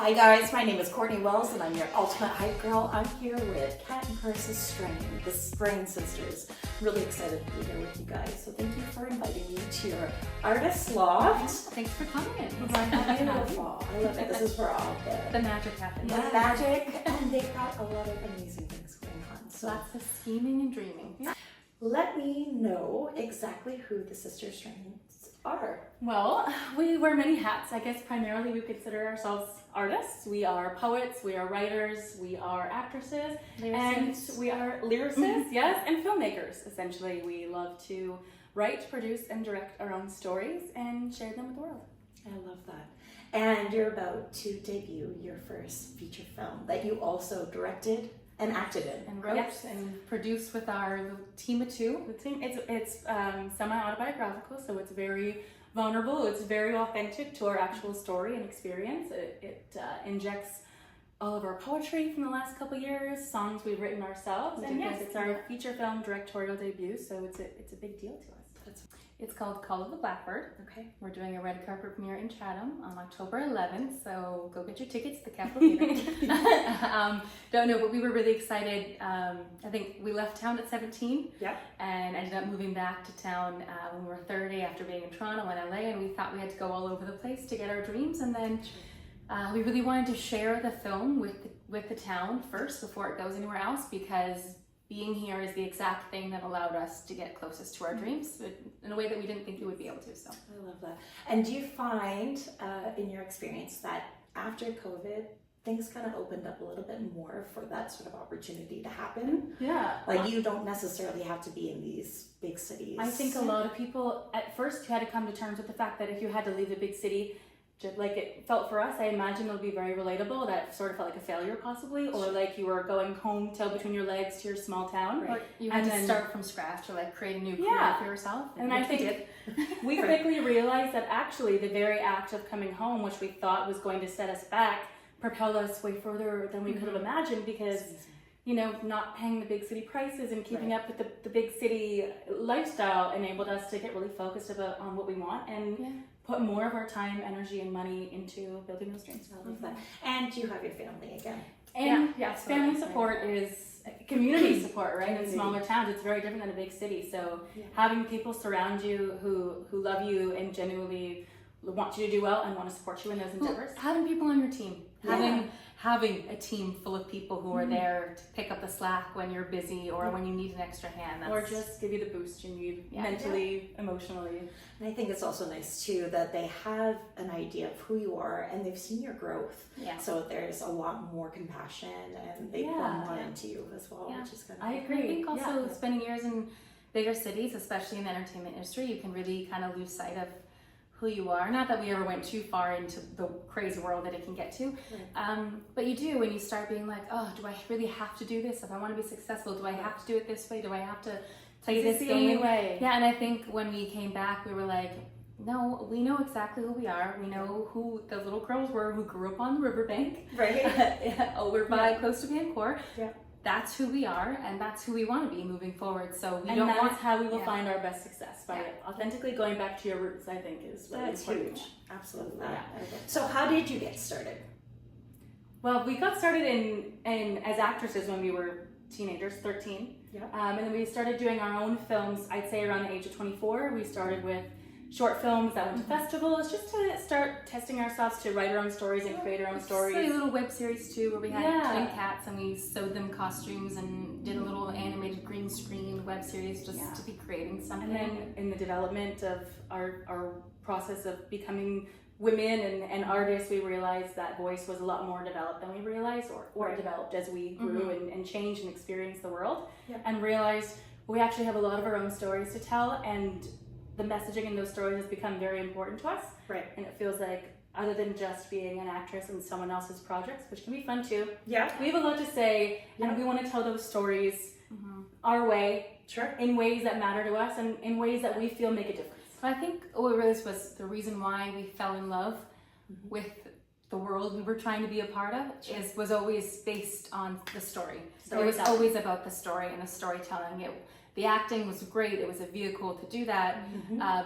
Hi guys, my name is Courtney Wells and I'm your ultimate hype girl. I'm here with Kat and Karissa Strain, the Strain sisters. Really excited to be here with you guys. So thank you for inviting me to your artist loft. Thanks for coming. Beautiful. I love it. This is where all The magic happens. the magic, and they've got a lot of amazing things going on. So Lots of scheming and dreaming. Yeah. Let me know exactly who the sister Strains are. Well, we wear many hats. I guess primarily we consider ourselves artists. We are poets, we are writers, we are actresses, and we are lyricists, yes, and filmmakers. Essentially, we love to write, produce, and direct our own stories and share them with the world. I love that. And you're about to debut your first feature film that you also directed and acted in. And wrote and produced with our little team of two. The team, it's semi-autobiographical, so it's very vulnerable. It's very authentic to our actual story and experience. It injects all of our poetry from the last couple of years, songs we've written ourselves, and yes, it's our feature film directorial debut, so it's a big deal to us. It's called Call of the Blackbird. Okay. We're doing a red carpet premiere in Chatham on October 11th, so go get your tickets to the Capitol Theater. Don't know, but we were really excited. I think we left town at 17 and ended up moving back to town when we were 30 after being in Toronto and LA, and we thought we had to go all over the place to get our dreams, and then we really wanted to share the film with the town first before it goes anywhere else, because being here is the exact thing that allowed us to get closest to our dreams in a way that we didn't think we would be able to. So I love that. And do you find in your experience that after COVID, things kind of opened up a little bit more for that sort of opportunity to happen? Yeah. Like you don't necessarily have to be in these big cities. I think a lot of people at first had to come to terms with the fact that if you had to leave the big city, just like it felt for us, I imagine it would be very relatable, that it sort of felt like a failure possibly, or like you were going home, tail between your legs to your small town. Right. Or you had to start from scratch or like create a new career for yourself. And I think we quickly realized that actually the very act of coming home, which we thought was going to set us back, propelled us way further than we could have imagined, because you know, not paying the big city prices and keeping up with the big city lifestyle enabled us to get really focused on what we want and put more of our time, energy, and money into building those dreams. I love that. And you have your family again. And yes, family support is community support, right? In smaller towns, it's very different than a big city. So having people surround you who love you and genuinely want you to do well and want to support you in those endeavors. Having people on your team. Having a team full of people who are there to pick up the slack when you're busy or when you need an extra hand. Or just give you the boost you need mentally, emotionally. And I think it's also nice too that they have an idea of who you are and they've seen your growth. Yeah. So there's a lot more compassion and they pour more into you as well, which is kind of I agree. I think also spending years in bigger cities, especially in the entertainment industry, you can really kind of lose sight of who you are. Not that we ever went too far into the crazy world that it can get to, but you do when you start being like, oh, do I really have to do this? If I want to be successful, do I have to do it this way? Do I have to play this game? Only way? Yeah, and I think when we came back, we were like, no, we know exactly who we are. We know who the little girls were who grew up on the riverbank, over by close to Vancouver. That's who we are, and that's who we want to be moving forward. So we that's how we will find our best success, by authentically going back to your roots. I think is really important. Huge. Absolutely. So how did you get started? Well, we got started in as actresses when we were teenagers, 13. And then we started doing our own films. I'd say around the age of 24. We started with short films that went to festivals, just to start testing ourselves to write our own stories and create our own stories. Like a little web series too, where we had twin cats and we sewed them costumes and did a little animated green screen web series just to be creating something. And then in the development of our process of becoming women and artists, we realized that voice was a lot more developed than we realized, or developed as we grew and changed and experienced the world, and realized we actually have a lot of our own stories to tell, and the messaging in those stories has become very important to us. And it feels like, other than just being an actress in someone else's projects, which can be fun too, we have a lot to say, and we want to tell those stories our way, in ways that matter to us and in ways that we feel make a difference. I think what really was the reason why we fell in love with the world we were trying to be a part of was always based on the story. It was always about the story and the storytelling. the acting was great. It was a vehicle to do that,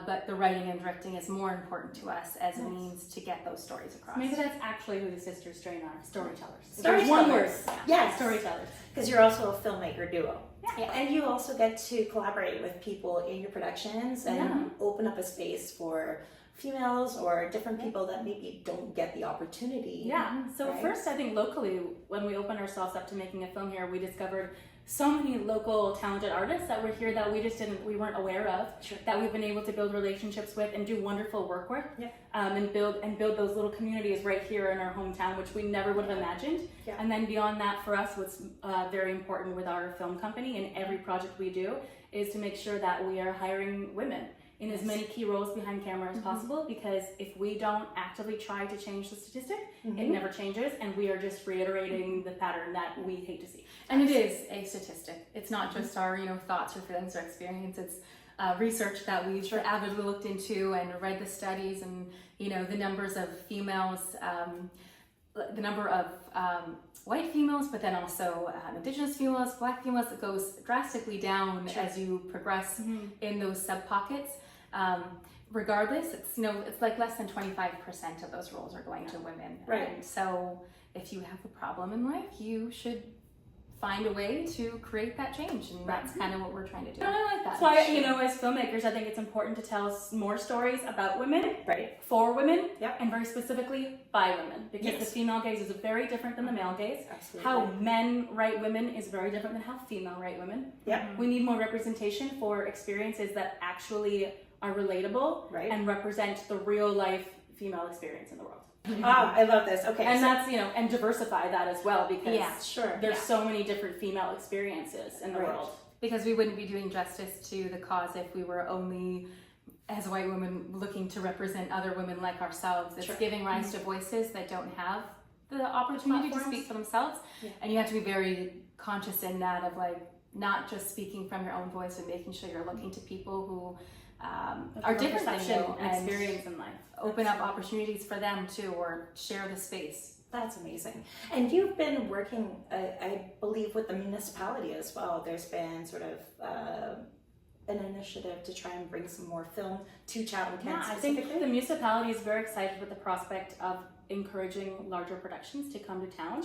but the writing and directing is more important to us as a means to get those stories across. Maybe that's actually who the Sisters Strain are, storytellers. Storytellers. One word. Yes. Storytellers. Because you're also a filmmaker duo. Yeah. And you also get to collaborate with people in your productions and open up a space for females or different people that maybe don't get the opportunity. Yeah. So first, I think locally, when we opened ourselves up to making a film here, we discovered so many local talented artists that were here that we weren't aware of, that we've been able to build relationships with and do wonderful work with, and build those little communities right here in our hometown, which we never would have imagined. Yeah. And then beyond that, for us, what's very important with our film company and every project we do is to make sure that we are hiring women in as many key roles behind camera as possible, because if we don't actively try to change the statistic, it never changes, and we are just reiterating the pattern that we hate to see. And it is a statistic. It's not just our thoughts or feelings or experience. It's research that we've avidly looked into and read the studies, and the numbers of females, the number of white females, but then also Indigenous females, Black females. It goes drastically down as you progress in those sub pockets. Regardless, it's like less than 25% of those roles are going to women. Right. And so if you have a problem in life, you should find a way to create that change, and that's kind of what we're trying to do. I like that. That's why, as filmmakers, I think it's important to tell more stories about women, for women, and very specifically by women, because the female gaze is very different than the male gaze. Absolutely. How men write women is very different than how female write women. We need more representation for experiences that actually are relatable and represent the real life female experience in the world. I love this. Okay. And that's, and diversify that as well, because there's so many different female experiences in the world. Because we wouldn't be doing justice to the cause if we were only, as white women, looking to represent other women like ourselves. It's giving rise to voices that don't have the opportunity to speak for themselves. And you have to be very conscious in that of not just speaking from your own voice, and making sure you're looking to people who are different than you and experience in life. Open up opportunities for them too, or share the space. That's amazing. And you've been working, I believe, with the municipality as well. There's been sort of an initiative to try and bring some more film to Chatham-Kent. I think the municipality is very excited with the prospect of encouraging larger productions to come to town.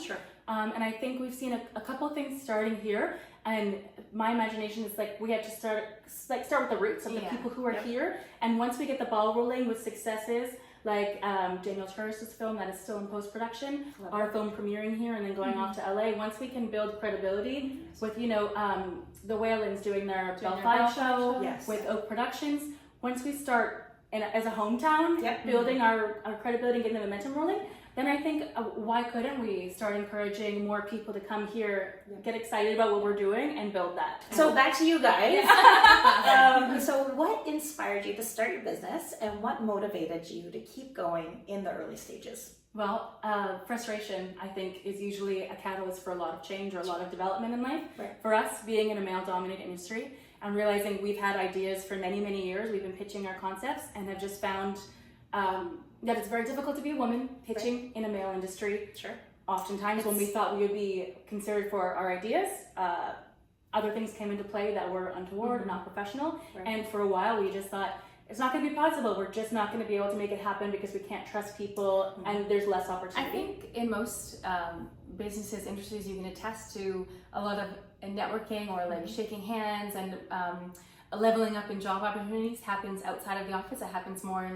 And I think we've seen a couple of things starting here. And my imagination is we have to start with the roots of the people who are here. And once we get the ball rolling with successes like Daniel Turris's film that is still in post-production, our film premiering here and then going off to LA, once we can build credibility with, the Whalens doing their Bell 5 show, with Oak Productions, once we start as a hometown building our credibility and getting the momentum rolling, then I think why couldn't we start encouraging more people to come here, get excited about what we're doing, and build that. So back to you guys. So what inspired you to start your business, and what motivated you to keep going in the early stages? Well, frustration, I think, is usually a catalyst for a lot of change or a lot of development in life. For us, being in a male-dominated industry, and realizing we've had ideas for many, many years, we've been pitching our concepts, and have just found that it's very difficult to be a woman pitching in a male industry. Oftentimes when we thought we would be considered for our ideas, other things came into play that were untoward or not professional. And for a while we just thought, it's not going to be possible. We're just not going to be able to make it happen because we can't trust people, and there's less opportunity. I think in most businesses, industries, you can attest to a lot of networking or shaking hands, and leveling up in job opportunities happens outside of the office. It happens more in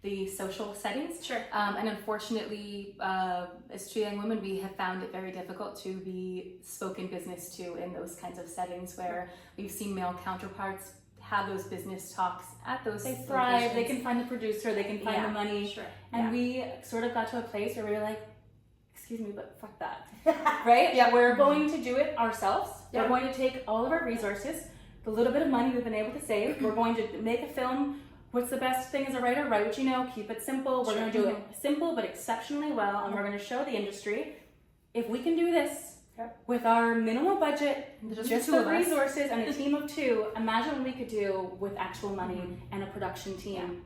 the social settings. And unfortunately, as two young women, we have found it very difficult to be spoken business to in those kinds of settings where we've seen male counterparts have those business talks at those. They thrive. They can find the producer. They can find the money. And we sort of got to a place where we were like, excuse me, but fuck that. We're going to do it ourselves. We're going to take all of our resources, the little bit of money we've been able to save. We're going to make a film. What's the best thing as a writer? Write what you know, keep it simple. We're going to do it simple but exceptionally well, and we're going to show the industry, if we can do this with our minimal budget, just the resources and a team of two, imagine what we could do with actual money and a production team.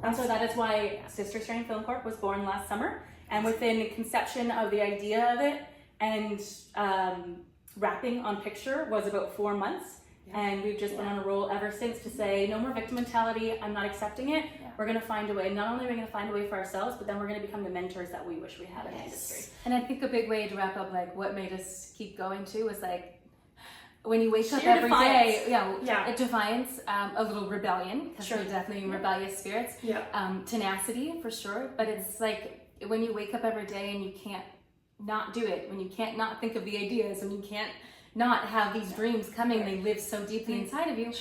And so that is why Sister Strain Film Corp was born last summer, and within conception of the idea of it and wrapping on picture was about 4 months. And we've just been on a roll ever since to say, no more victim mentality, I'm not accepting it. We're going to find a way. Not only are we going to find a way for ourselves, but then we're going to become the mentors that we wish we had in the industry. And I think a big way to wrap up, like, what made us keep going too was like, when you wake up Sheer every defiance. day, a defiance, a little rebellion, because we're definitely rebellious spirits, tenacity for sure, but it's like when you wake up every day and you can't not do it, when you can't not think of the ideas, when you can't not have these dreams coming, they live so deeply inside of you,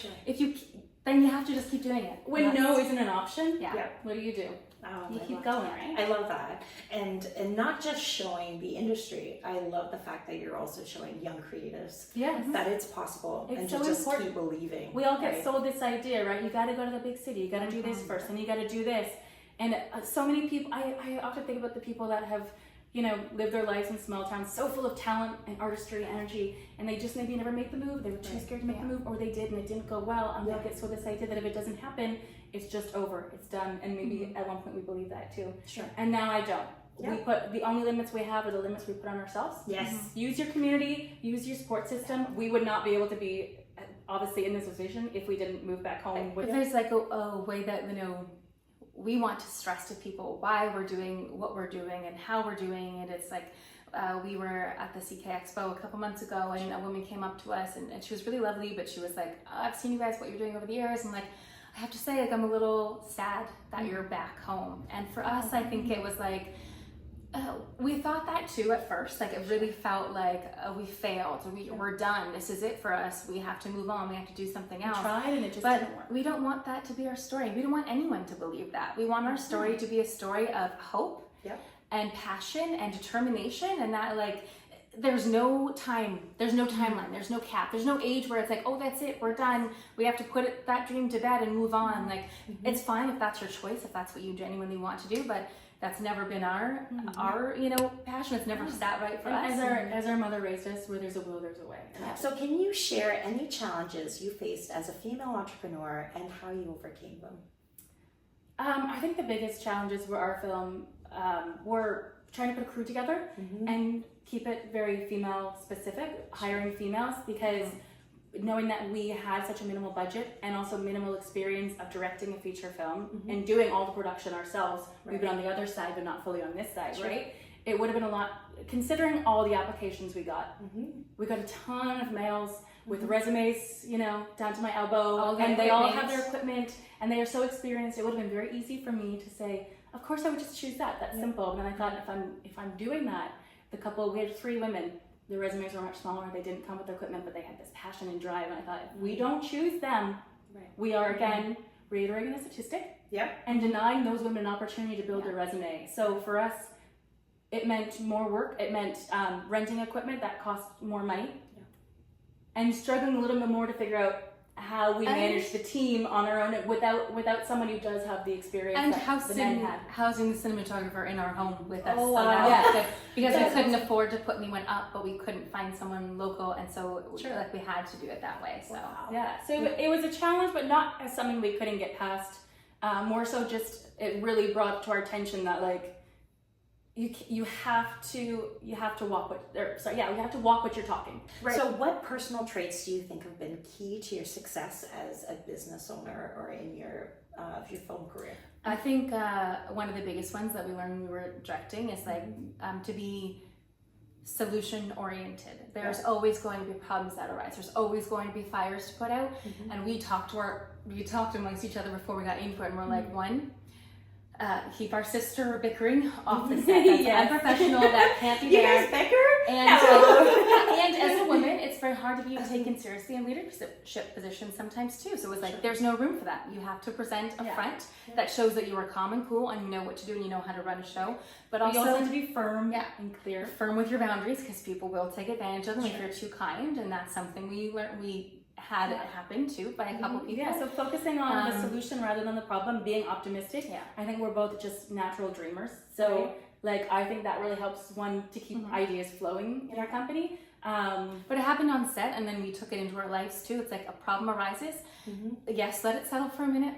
then you have to just keep doing it. When no isn't an option, what do? Oh, You keep going, right? I love that. And not just showing the industry, I love the fact that you're also showing young creatives that it's possible and to just keep believing. We all get sold this idea, right? You got to go to the big city, you got to do this first, and you got to do this. And so many people, I often think about the people that have, lived their lives in small towns, so full of talent and artistry, energy, and they just maybe never make the move. They were too scared to make the move, or they did and it didn't go well. And they'll get so this idea that if it doesn't happen, it's just over, it's done. And maybe at one point we believe that too. Sure. And now I don't. We put the only limits we have are the limits we put on ourselves. Yes. Use your community, use your support system. We would not be able to be obviously in this position if we didn't move back home. But there's like a way that we want to stress to people why we're doing what we're doing and how we're doing it. It's like we were at the CK Expo a couple months ago, and a woman came up to us, and she was really lovely, but she was like, I've seen you guys, what you're doing over the years, and like, I have to say, like, I'm a little sad that you're back home. And for us, I think it was like, we thought that too at first. Like, it really felt like we failed. We're done. This is it for us. We have to move on. We have to do something else. We tried and it just didn't work. We don't want that to be our story. We don't want anyone to believe that. We want our story to be a story of hope and passion and determination, and that, like, there's no time, there's no timeline, there's no cap, there's no age where it's like, oh, that's it, we're done, we have to put that dream to bed and move on. Like, it's fine if that's your choice, if that's what you genuinely want to do, but that's never been our passion. It's never sat right for us. As our mother raised us, where there's a will, there's a way. So can you share any challenges you faced as a female entrepreneur and how you overcame them? I think the biggest challenges were our film were trying to put a crew together and keep it very female specific, hiring females, because knowing that we had such a minimal budget and also minimal experience of directing a feature film and doing all the production ourselves, we've been on the other side but not fully on this side, right? It would have been a lot, considering all the applications we got. We got a ton of males with resumes, down to my elbow, and they all have their equipment and they are so experienced. It would have been very easy for me to say, of course I would just choose that. That's simple. And then I thought, if I'm doing that, we had 3 women. Their resumes were much smaller. They didn't come with their equipment, but they had this passion and drive. And I thought, if we don't choose them, we are again reiterating the statistic and denying those women an opportunity to build their resume. So for us, it meant more work. It meant renting equipment that cost more money, and struggling a little bit more to figure out how we manage the team on our own without someone who does have the experience and housing the cinematographer in our home with us. Because we couldn't afford to put anyone up, but we couldn't find someone local, and so we had to do it that way. So so it was a challenge, but not as something we couldn't get past. More so, just it really brought to our attention that, like, you have to walk what you're talking. Right. So what personal traits do you think have been key to your success as a business owner or in your film career? I think one of the biggest ones that we learned when we were directing is to be solution oriented. There's always going to be problems that arise. There's always going to be fires to put out, and we talked amongst each other before we got into it, and we're like, keep our sister bickering off the set. That's unprofessional. That can't be there. You guys bicker? And as a woman, it's very hard to be taken seriously in leadership positions sometimes too. So it was like, there's no room for that. You have to present a front that shows that you are calm and cool and you know what to do and you know how to run a show. But you also have to be firm and clear. Firm with your boundaries, because people will take advantage of them if you're too kind. And that's something we learned. We had it happen too by a couple people. So focusing on the solution rather than the problem, being optimistic. I think we're both just natural dreamers. So I think that really helps one to keep ideas flowing in our company. But it happened on set, and then we took it into our lives too. It's like a problem arises. Yes, let it settle for a minute.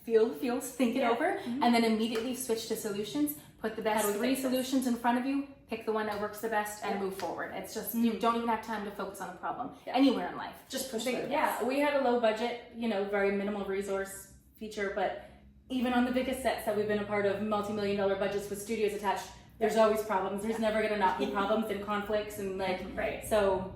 Feel the feels, think it over, and then immediately switch to solutions. put the best 3 solutions in front of you, pick the one that works the best, and move forward. It's just, you don't even have time to focus on a problem anywhere in life. Just push through. Yeah, we had a low budget, very minimal resource feature, but even on the biggest sets that we've been a part of, multi-million-dollar budgets with studios attached, there's always problems. There's never gonna not be problems and conflicts and so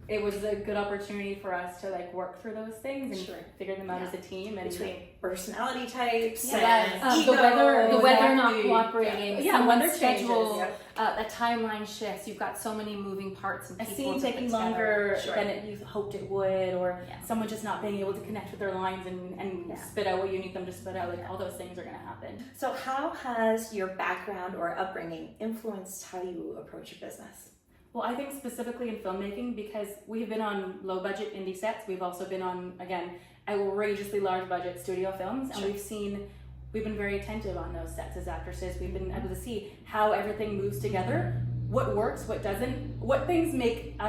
it was a good opportunity for us to work through those things and figure them out as a team. And between personality types and ego, the weather not cooperating, someone's schedule, a timeline shifts. You've got so many moving parts and people. A scene taking longer than you hoped it would, or someone just not being able to connect with their lines and spit out what you need them to spit out. All those things are going to happen. So how has your background or upbringing influenced how you approach your business? Well, I think specifically in filmmaking, because we've been on low budget indie sets, we've also been on, again, outrageously large budget studio films, and we've been very attentive on those sets as actresses. We've been able to see how everything moves together, what works, what doesn't, what things make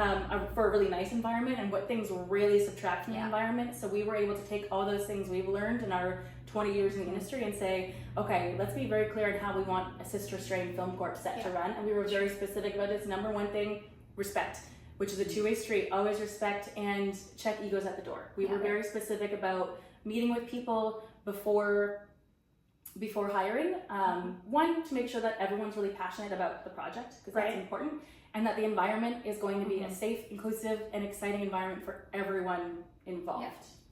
for a really nice environment, and what things really subtract from the environment. So we were able to take all those things we've learned in our 20 years in the industry and say, okay, let's be very clear on how we want a Sister Strain Film Corp set to run. And we were very specific about this. Number one thing, respect, which is a two-way street. Always respect and check egos at the door. We were very specific about meeting with people before hiring. One, to make sure that everyone's really passionate about the project, because that's important, and that the environment is going to be a safe, inclusive, and exciting environment for everyone involved.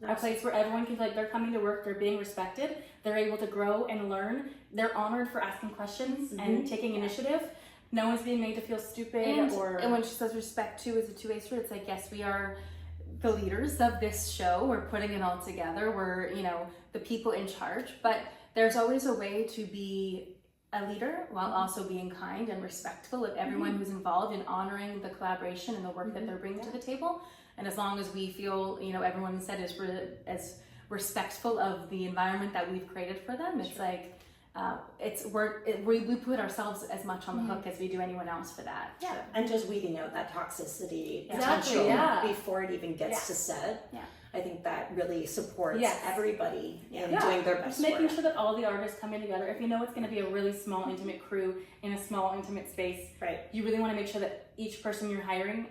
A place where everyone can feel like they're coming to work, they're being respected, they're able to grow and learn, they're honored for asking questions and taking initiative. No one's being made to feel stupid. And when she says respect too is a two-way street, it's like, yes, we are the leaders of this show, we're putting it all together, we're the people in charge, but there's always a way to be a leader while also being kind and respectful of everyone who's involved in honoring the collaboration and the work that they're bringing to the table. And as long as we feel, everyone said is as respectful of the environment that we've created for them, it's like, we put ourselves as much on the hook as we do anyone else for that. Yeah, and just weeding out that toxicity Exactly, potential before it even gets to set. Yeah. I think that really supports everybody in doing their best Just making work. sure that all the artists come in together. If you know it's going to be a really small, intimate crew in a small, intimate space, you really want to make sure that each person you're hiring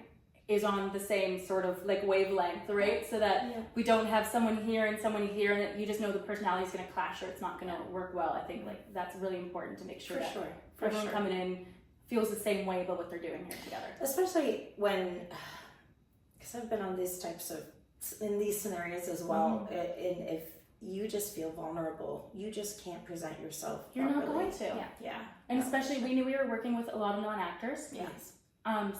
is on the same sort of wavelength, right? So that we don't have someone here and you just know the personality is going to clash or it's not going to work well. I think that's really important to make sure that everyone coming in feels the same way about what they're doing here together. Especially when, because I've been on these types of, in these scenarios as well, and if you just feel vulnerable, you just can't present yourself You're properly. not going to. And especially we knew we were working with a lot of non-actors.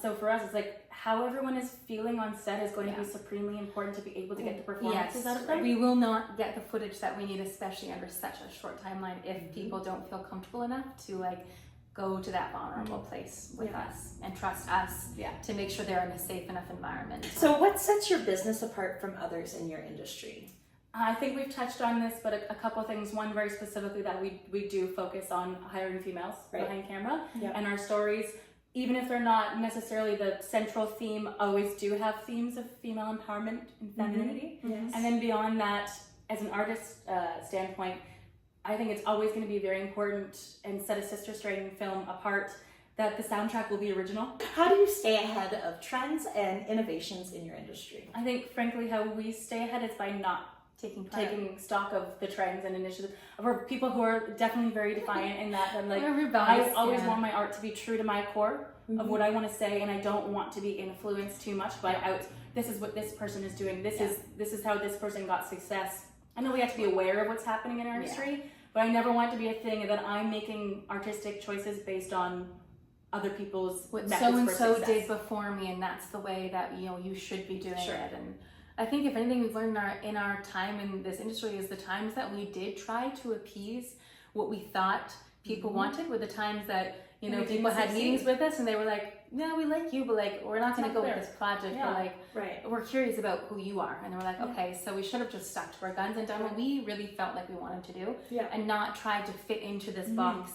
So for us, it's how everyone is feeling on set is going to be supremely important to be able to get the performances out of them. We will not get the footage that we need, especially under such a short timeline, if people don't feel comfortable enough to go to that vulnerable place with us and trust us to make sure they're in a safe enough environment. So what sets your business apart from others in your industry? I think we've touched on this, but a couple of things. One, very specifically, that we do focus on hiring females behind camera, and our stories, even if they're not necessarily the central theme, always do have themes of female empowerment and femininity. And then beyond that, as an artist standpoint, I think it's always going to be very important and set a Sister Strain film apart that the soundtrack will be original. How do you stay ahead of trends and innovations in your industry? I think, frankly, how we stay ahead is by not taking stock of the trends and initiatives. For people who are definitely very defiant in that, I always want my art to be true to my core of what I want to say, and I don't want to be influenced too much by this is what this person is doing. This is how this person got success. I know we have to be aware of what's happening in our industry, but I never want it to be a thing that I'm making artistic choices based on other people's what methods so and for so success. did before me, and that's the way that you should be doing it. And I think if anything we've learned in our time in this industry is the times that we did try to appease what we thought people wanted were the times that people had meetings with us and they were like, no, we like you, but we're not going to go with this project. But we're curious about who you are. And they were like, okay, so we should have just stuck to our guns and done what we really felt like we wanted to do, and not tried to fit into this box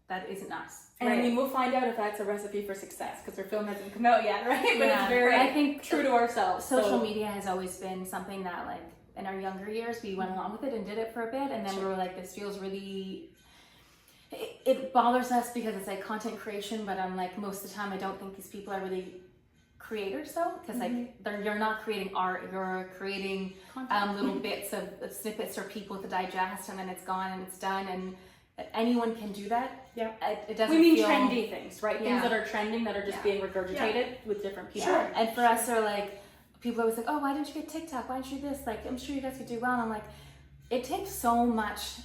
that isn't us. And I mean, we'll find out if that's a recipe for success because our film hasn't come out yet, right? But it's very, I think, true to ourselves. Social media has always been something that, in our younger years, we went along with it and did it for a bit, and then we were like, this feels really it bothers us because it's like content creation, but I'm like, most of the time I don't think these people are really creators though, because like you're not creating art, you're creating little bits of snippets for people to digest, and then it's gone and it's done, and anyone can do that. Yeah. It doesn't We mean feel... trendy things, right? Yeah. Things that are trending, that are just being regurgitated with different people. Sure. And for us, they're like, people always like, oh, why didn't you get TikTok? Why didn't you do this? Like, I'm sure you guys could do well. And I'm like, it takes so much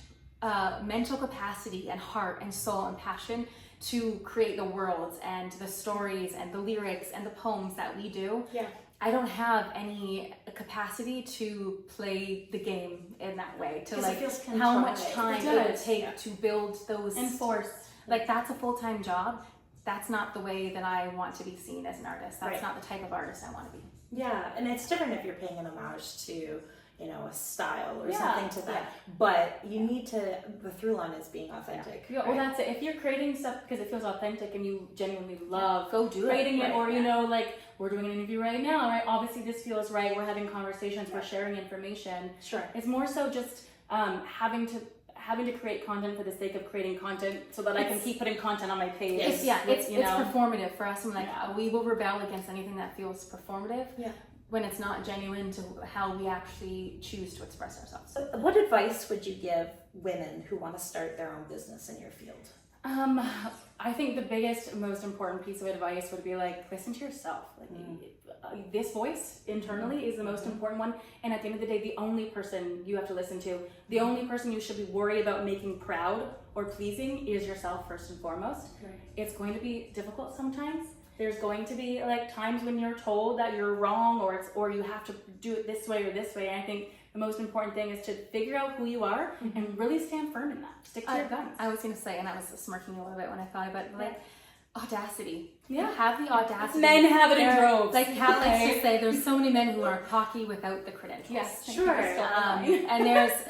mental capacity and heart and soul and passion to create the worlds and the stories and the lyrics and the poems that we do. Yeah. I don't have any capacity to play the game in that way, to like how much time it would take to build those. Enforce. Like, that's a full-time job. That's not the way that I want to be seen as an artist. That's not the type of artist I want to be. Yeah, and it's different if you're paying an homage to, you know, a style or something to that. But you need to, the through line is being authentic. Yeah, well, that's it. If you're creating stuff because it feels authentic and you genuinely love go do creating it, or you know, like we're doing an interview right now, right? Obviously, this feels right. We're having conversations. We're sharing information. Sure. It's more so just having to create content for the sake of creating content, so that I can keep putting content on my page. It's performative for us. I'm like, we will rebel against anything that feels performative. Yeah. When it's not genuine to how we actually choose to express ourselves. What advice would you give women who want to start their own business in your field? I think the biggest, most important piece of advice would be like, listen to yourself. Like, this voice internally is the most important one. And at the end of the day, the only person you have to listen to, the only person you should be worried about making proud or pleasing is yourself first and foremost. Right. It's going to be difficult sometimes. There's going to be like times when you're told that you're wrong, or you have to do it this way or this way. And I think the most important thing is to figure out who you are and really stand firm in that. Stick to your guns. I was going to say, and I was smirking a little bit when I thought about it, like audacity. Yeah. Have the audacity. Men have it in droves. Like Kat likes to say, there's so many men who are cocky without the credentials. Yes, sure. And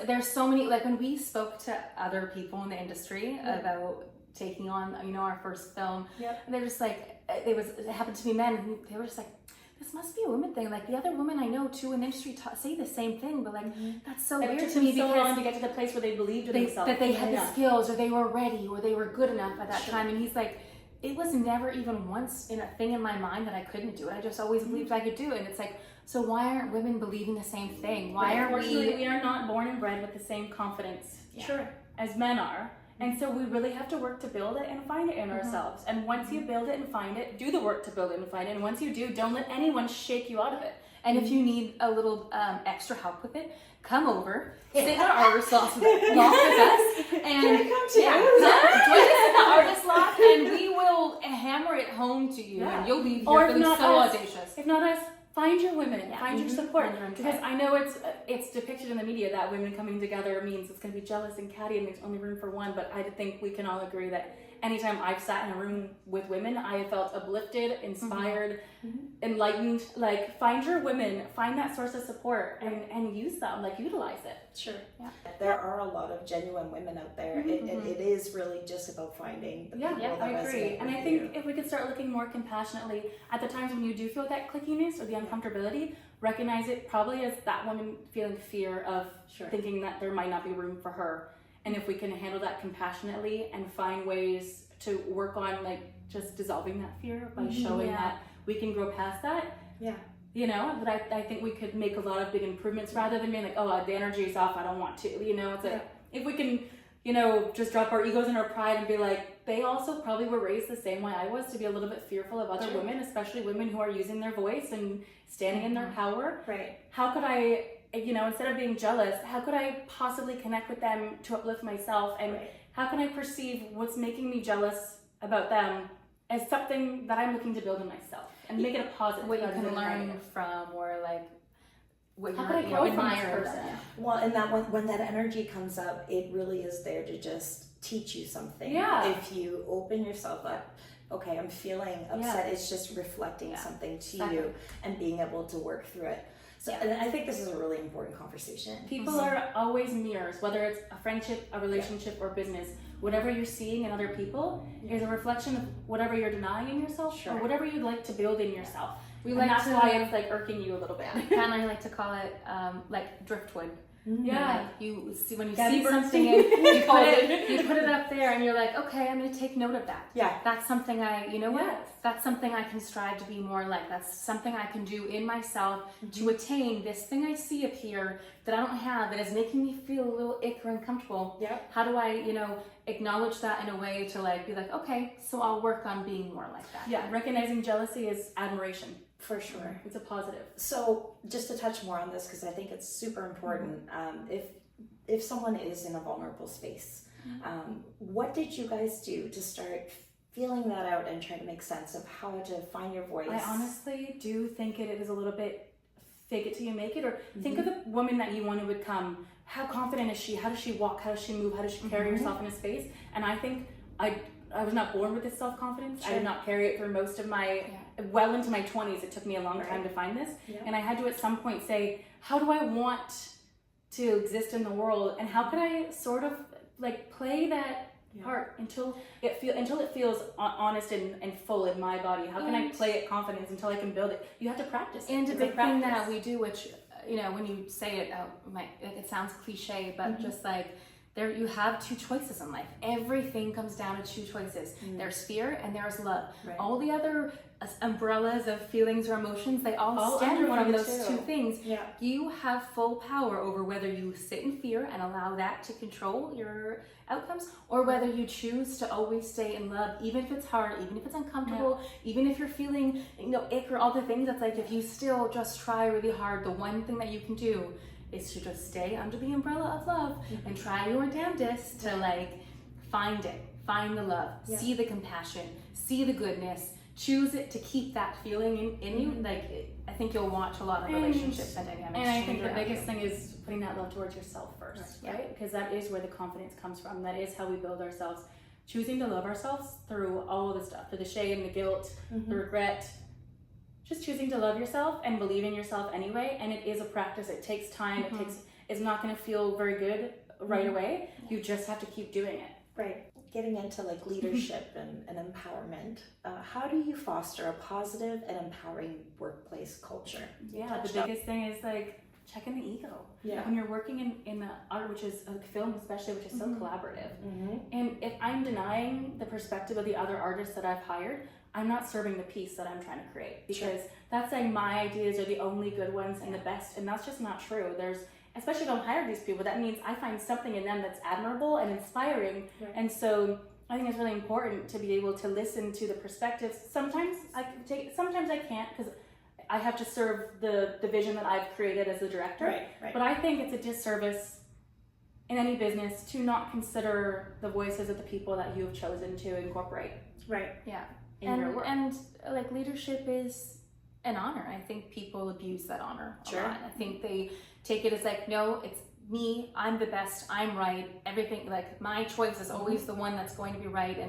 there's so many, like when we spoke to other people in the industry about taking on, you know, our first film, and they're just like, it happened to be men, and they were just like, this must be a woman thing. Like the other women I know too in the industry say the same thing, but like that's so weird to me, so because long to get to the place where they believed in themselves, that they had the skills, or they were ready, or they were good enough at that time. And he's like, it was never even once in a thing in my mind that I couldn't do it. I just always believed I could do it. And it's like, so why aren't women believing the same thing? Why aren't we are not born and bred with the same confidence as men are. And so we really have to work to build it and find it in ourselves. And once you build it and find it, do the work to build it and find it. And once you do, don't let anyone shake you out of it. And if you need a little extra help with it, come over, sit in our artist loft with us, and join us in the artist loft, and we will hammer it home to you, and you'll leave here feeling so audacious. If not us, find your women, find your support. Because I know it's depicted in the media that women coming together means it's going to be jealous and catty and there's only room for one, but I think we can all agree that anytime I've sat in a room with women, I have felt uplifted, inspired, enlightened. Like, find your women, find that source of support, and use them, like utilize it. Sure. Yeah. There are a lot of genuine women out there. It is really just about finding the people that I agree. resonate And with I think if we could start looking more compassionately at the times when you do feel that clickiness or the uncomfortability, recognize it probably as that woman feeling fear of thinking that there might not be room for her. And if we can handle that compassionately and find ways to work on like just dissolving that fear by showing that we can grow past that. Yeah. You know, but I think we could make a lot of big improvements rather than being like, oh, the energy is off, I don't want to. You know, it's like, if we can, you know, just drop our egos and our pride and be like, they also probably were raised the same way I was, to be a little bit fearful of other women, especially women who are using their voice and standing in their power. Right. How could I, you know, instead of being jealous, how could I possibly connect with them to uplift myself? And how can I perceive what's making me jealous about them as something that I'm looking to build in myself and make it a positive? What you can learn from, or like what how can I grow from this person? Well, and that when that energy comes up, it really is there to just teach you something. Yeah. If you open yourself up. Okay, I'm feeling upset. It's just reflecting something to you and being able to work through it. So, and I think this is a really important conversation. People are always mirrors, whether it's a friendship, a relationship, or business. Whatever you're seeing in other people is a reflection of whatever you're denying in yourself, or whatever you'd like to build in yourself. And that's why it's like irking you a little bit. Kind of like to call it like driftwood. Yeah. Like you see when you Gabby see Bernstein. something and you put it up there and you're like, okay, I'm going to take note of that. Yeah. That's something you know what? Yes. That's something I can strive to be more like. That's something I can do in myself to attain this thing I see up here that I don't have, that is making me feel a little ick or uncomfortable. Yep. How do I, acknowledge that in a way to like be like, okay, so I'll work on being more like that. Yeah, recognizing jealousy is admiration. For sure. It's a positive. So just to touch more on this, because I think it's super important, if someone is in a vulnerable space, what did you guys do to start feeling that out and trying to make sense of how to find your voice? I honestly do think it is a little bit fake it till you make it, or think of the woman that you want to become. How confident is she? How does she walk? How does she move? How does she carry herself in a space? And I think I was not born with this self-confidence. Sure. I did not carry it for most of my, well into my 20s. It took me a long time to find this. Yeah. And I had to at some point say, how do I want to exist in the world? And how can I sort of like play that part until it feels honest and full in my body? How can I play it confidence until I can build it? You have to practice. And it's a big thing that we do, which, when you say it out, it sounds cliche, but just like, there you have two choices in life. Everything comes down to two choices. There's fear and there's love. Right. All the other umbrellas of feelings or emotions, they all stem under from one those two things. Yeah. You have full power over whether you sit in fear and allow that to control your outcomes, or whether you choose to always stay in love, even if it's hard, even if it's uncomfortable, even if you're feeling, ick or all the things. That's like, if you still just try really hard, the one thing that you can do is to just stay under the umbrella of love and try your damnedest to like find the love, see the compassion, see the goodness, choose it to keep that feeling in you. Like, I think you'll watch a lot of relationships and dynamics. And I think the change biggest around thing is putting that love towards yourself first, Yeah. right? Because that is where the confidence comes from. That is how we build ourselves. Choosing to love ourselves through all of the stuff, the shame, the guilt, the regret. Just choosing to love yourself and believe in yourself anyway. And it is a practice. It takes time. It's not going to feel very good right away. You just have to keep doing it. Right. Getting into like leadership and empowerment, how do you foster a positive and empowering workplace culture? Yeah, the biggest thing is like checking the ego. Yeah. When you're working in the art, which is film especially, which is so collaborative. And if I'm denying the perspective of the other artists that I've hired, I'm not serving the piece that I'm trying to create, because that's saying my ideas are the only good ones and the best, and that's just not true. Especially if I don't hire these people, that means I find something in them that's admirable and inspiring. And so I think it's really important to be able to listen to the perspectives. Sometimes I can't, because I have to serve the vision that I've created as the director. Right. But I think it's a disservice in any business to not consider the voices of the people that you have chosen to incorporate. Right. Yeah. In your work. And like, leadership is an honor. I think people abuse that honor a lot. I think they take it as like, no, it's me, I'm the best, I'm right, everything, like my choice is always the one that's going to be right.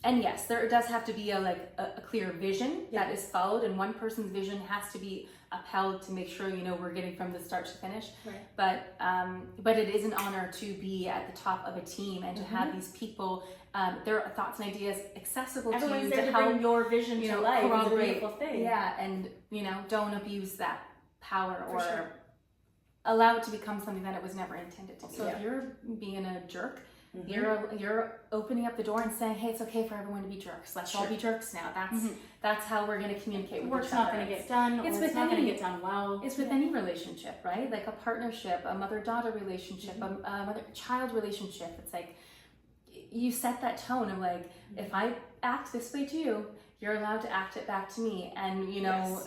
And yes, there does have to be a clear vision that is followed, and one person's vision has to be upheld to make sure we're getting from the start to finish. But it is an honor to be at the top of a team and to have these people, their thoughts and ideas accessible Everyone's to you, there to bring your vision to life. It's a corroborate. beautiful thing. Yeah, and don't abuse that power or allow it to become something that it was never intended to be. So if you're being a jerk, you're opening up the door and saying, hey, it's okay for everyone to be jerks. Let's all be jerks now. That's how we're going to communicate with Work's each other. not going to get done. It's It's not going to get done well. It's with any relationship, right? Like a partnership, a mother-daughter relationship, a mother-child relationship. It's like, you set that tone of like, if I act this way to you, you're allowed to act it back to me. And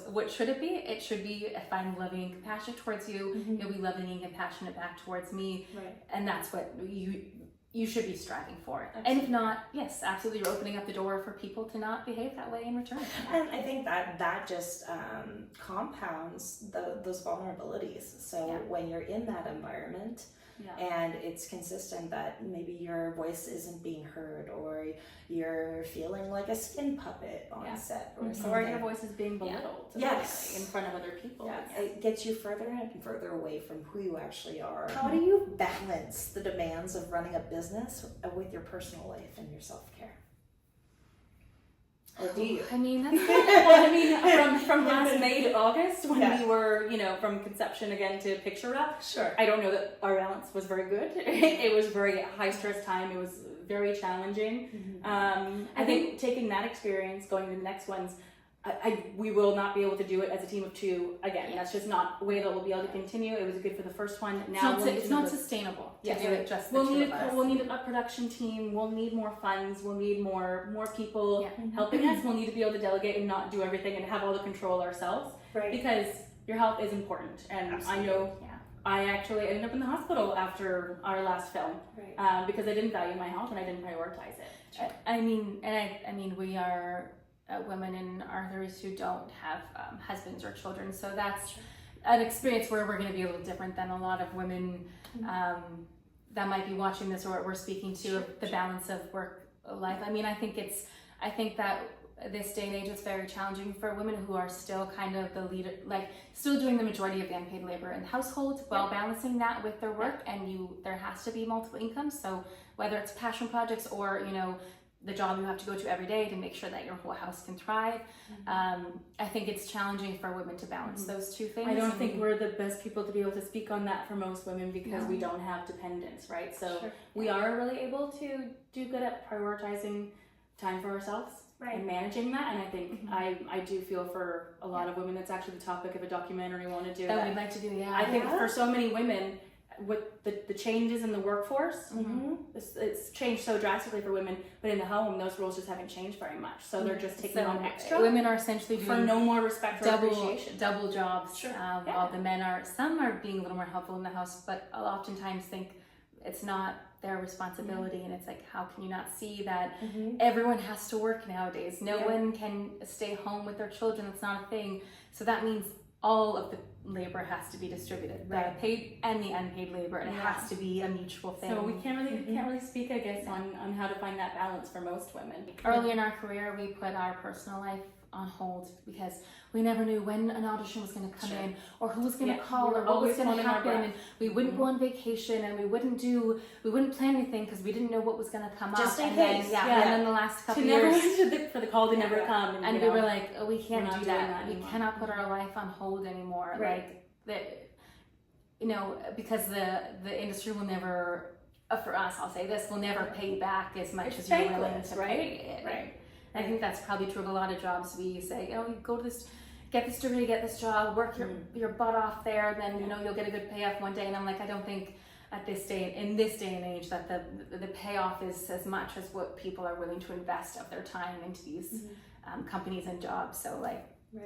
what should it be? It should be, if I'm loving and compassionate towards you, you'll be loving and compassionate back towards me. And that's what you should be striving for. And if not, yes, absolutely, you're opening up the door for people to not behave that way in return. And I think that just compounds those vulnerabilities. So when you're in that environment, and it's consistent that maybe your voice isn't being heard, or you're feeling like a skin puppet on set, or something. Or your voice is being belittled in front of other people. It gets you further and further away from who you actually are. How do you balance the demands of running a business with your personal life and your self-care? Or do you? I mean, that's well, I mean, from last May to August, when Yeah. we were, from conception again to picture wrap, Sure. I don't know that our balance was very good. It was very high stress time. It was very challenging. I think taking that experience, going to the next ones, we will not be able to do it as a team of two again. Yeah. That's just not a way that we'll be able to continue. It was good for the first one. Now It's not sustainable to do it just the We'll two need of us. we'll need a production team. We'll need more funds. We'll need more people helping us. We'll need to be able to delegate and not do everything and have all the control ourselves. Right. Because your health is important, and Absolutely. I know I actually ended up in the hospital after our last film because I didn't value my health and I didn't prioritize it. Sure. I mean, we are women in our 30s who don't have husbands or children, so that's an experience where we're going to be a little different than a lot of women that might be watching this or we're speaking to of the balance of work life. I mean, I think that this day and age it's very challenging for women who are still kind of the leader, like still doing the majority of the unpaid labor in households while balancing that with their work, and there has to be multiple incomes. So whether it's passion projects or the job you have to go to every day to make sure that your whole house can thrive. I think it's challenging for women to balance those two things. I don't think we're the best people to be able to speak on that for most women because we don't have dependents, right? So we are really able to do good at prioritizing time for ourselves and managing that. And I think I do feel for a lot of women that's actually the topic of a documentary we want to do. that we'd like to do. I think for so many women, with the changes in the workforce, it's changed so drastically for women, but in the home, those roles just haven't changed very much. So they're just taking on extra. Women are essentially for doing no more respect or appreciation. double jobs, while the men some are being a little more helpful in the house, but I'll oftentimes think it's not their responsibility, and it's like, how can you not see that everyone has to work nowadays? No one can stay home with their children. That's not a thing. So that means all of the labor has to be distributed, the paid and the unpaid labor, and it has to be a mutual thing. So we can't really speak, I guess, on how to find that balance for most women. Early in our career, we put our personal life on hold because we never knew when an audition was going to come in or who was going to call or what was going to happen, and we wouldn't go on vacation and we wouldn't plan anything because we didn't know what was going to come just up. In case. And then the last couple years, for the call to never come, and we were like, oh, we can't do that. We anymore. cannot put our life on hold anymore. Like that, because the industry will never, for us, I'll say this, will never pay back as much as you're willing to pay it. Right. I think that's probably true of a lot of jobs. We say, you go to this, get this degree, get this job, work your butt off there, then you'll get a good payoff one day. And I'm like, I don't think in this day and age that the payoff is as much as what people are willing to invest of their time into these companies and jobs. So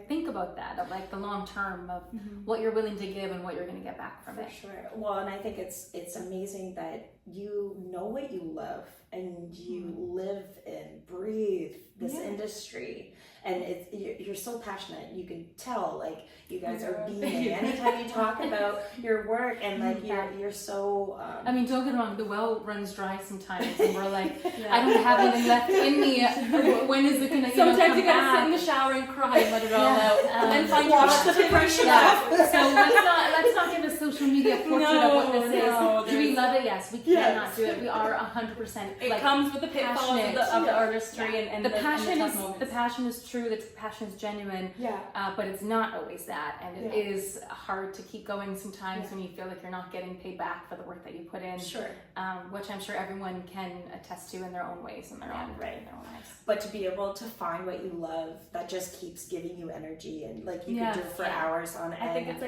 think about that, of the long term of what you're willing to give and what you're going to get back from it. For sure. Well, and I think it's amazing that you know what you love and you live and breathe this industry, and you're so passionate. You can tell you guys are beaming anytime you talk about your work, and you're so I mean, don't get me wrong, the well runs dry sometimes and we're like, I don't have anything left in me. When is it gonna sometimes come you gotta back? sit in the shower and cry and let it all out and find wash the depression out. So let's not give a social media portrait of what this is. Do we love it? Yes. We cannot do it. We are 100%. It comes with the pitfalls of the artistry and the passion and the tough the passion is true. The passion is genuine. But it's not always that, and it is hard to keep going sometimes when you feel like you're not getting paid back for the work that you put in. Sure. Which I'm sure everyone can attest to in their own ways, in their own in their own lives. But to be able to find what you love, that just keeps giving you energy, and you can do it for hours on end. I think it's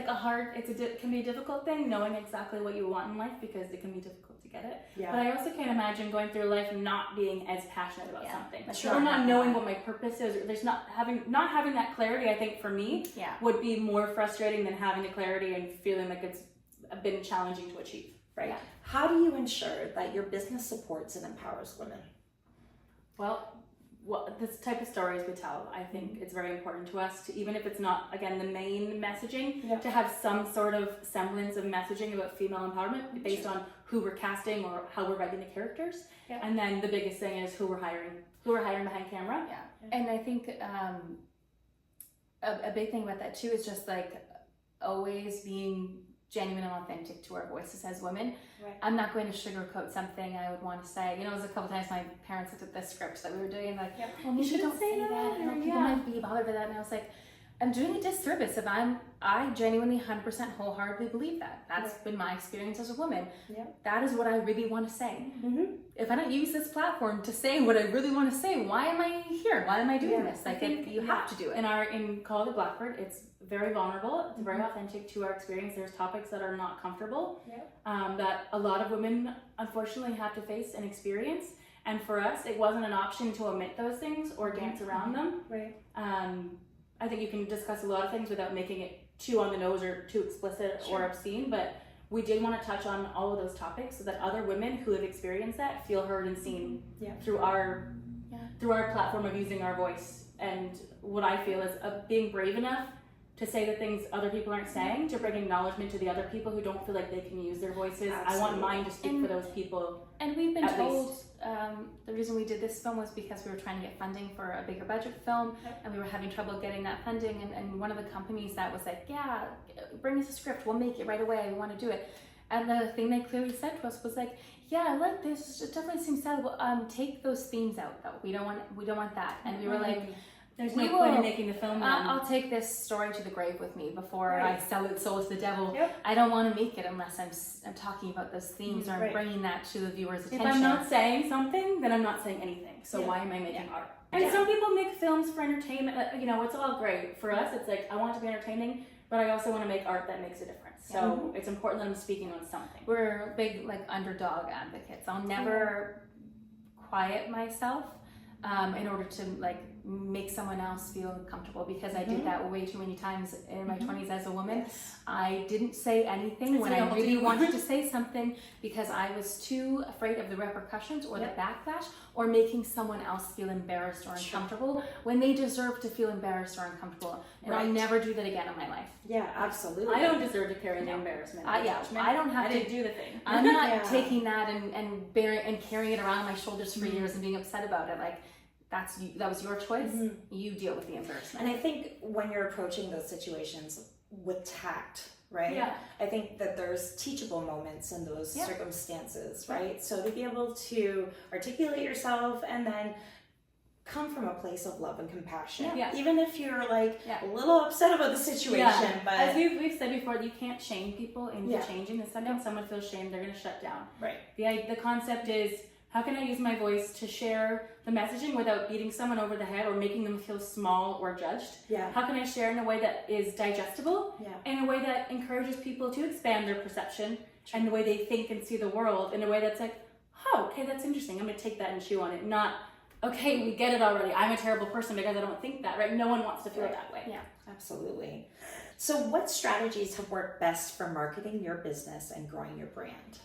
it can be a difficult thing knowing exactly what you want in life because it can be difficult to get it. Yeah. But I also can't imagine going through life not being as passionate about something. Or not knowing what my purpose is. Or there's not having that clarity. I think for me would be more frustrating than having the clarity and feeling like it's been challenging to achieve. Right. Yeah. How do you ensure that your business supports and empowers women? Well, this type of stories we tell, I think it's very important to us to, even if it's not, again, the main messaging, to have some sort of semblance of messaging about female empowerment based on who we're casting or how we're writing the characters. Yeah. And then the biggest thing is who we're hiring behind camera. Yeah. And I think a big thing about that too is just always being genuine and authentic to our voices as women. Right. I'm not going to sugarcoat something I would want to say. You know, it was a couple times my parents looked at the scripts that we were doing, like, well, maybe don't say that. I know people might be bothered by that. And I was like, I'm doing a disservice if I genuinely 100% wholeheartedly believe that. That's been my experience as a woman. That is what I really want to say. If I don't use this platform to say what I really want to say, why am I here? Why am I doing this? I think you have to do it. In Call the Blackbird, it's very vulnerable. It's very authentic to our experience. There's topics that are not comfortable, that a lot of women unfortunately have to face and experience. And for us, it wasn't an option to omit those things or dance around them. I think you can discuss a lot of things without making it too on the nose or too explicit or obscene, but we did want to touch on all of those topics so that other women who have experienced that feel heard and seen through our platform of using our voice. And what I feel is being brave enough to say the things other people aren't saying, to bring acknowledgement to the other people who don't feel like they can use their voices. I want mine to speak for those people. And we've been told the reason we did this film was because we were trying to get funding for a bigger budget film, and we were having trouble getting that funding. And one of the companies that was like, yeah, bring us a script, we'll make it right away, we want to do it. And the thing they clearly said to us was like, yeah, I like this, it definitely seems sad. Take those themes out though. We don't want that. And we were like, there's no point in making the film. I'll take this story to the grave with me before I sell its soul to the devil. I don't want to make it unless I'm talking about those themes or I'm bringing that to the viewer's attention. If I'm not saying something, then I'm not saying anything. So why am I making art? And some people make films for entertainment. You know, it's all great. For us, it's like, I want it to be entertaining, but I also want to make art that makes a difference. So it's important that I'm speaking on something. We're big like underdog advocates. I'll never quiet myself in order to like make someone else feel comfortable, because I did that way too many times in my 20s as a woman. I didn't say anything when I really wanted to say something because I was too afraid of the repercussions or the backlash or making someone else feel embarrassed or uncomfortable when they deserve to feel embarrassed or uncomfortable. And I'll never do that again in my life. Yeah, absolutely. I don't deserve to carry the embarrassment. I don't have to do the thing. I'm not taking that and bearing and carrying it around my shoulders for years and being upset about it. Like, that was your choice. You deal with the embarrassment. And I think when you're approaching those situations with tact, right? I think that there's teachable moments in those circumstances, right? So to be able to articulate yourself and then come from a place of love and compassion, even if you're like a little upset about the situation. But as we've said before, you can't shame people into changing. The second someone feels shame, they're going to shut down. The concept is, how can I use my voice to share the messaging without beating someone over the head or making them feel small or judged? How can I share in a way that is digestible, in a way that encourages people to expand their perception and the way they think and see the world, in a way that's like, oh, okay, that's interesting, I'm going to take that and chew on it. Not, okay, we get it already, I'm a terrible person because I don't think that, right? No one wants to feel that way. Absolutely. So what strategies have worked best for marketing your business and growing your brand?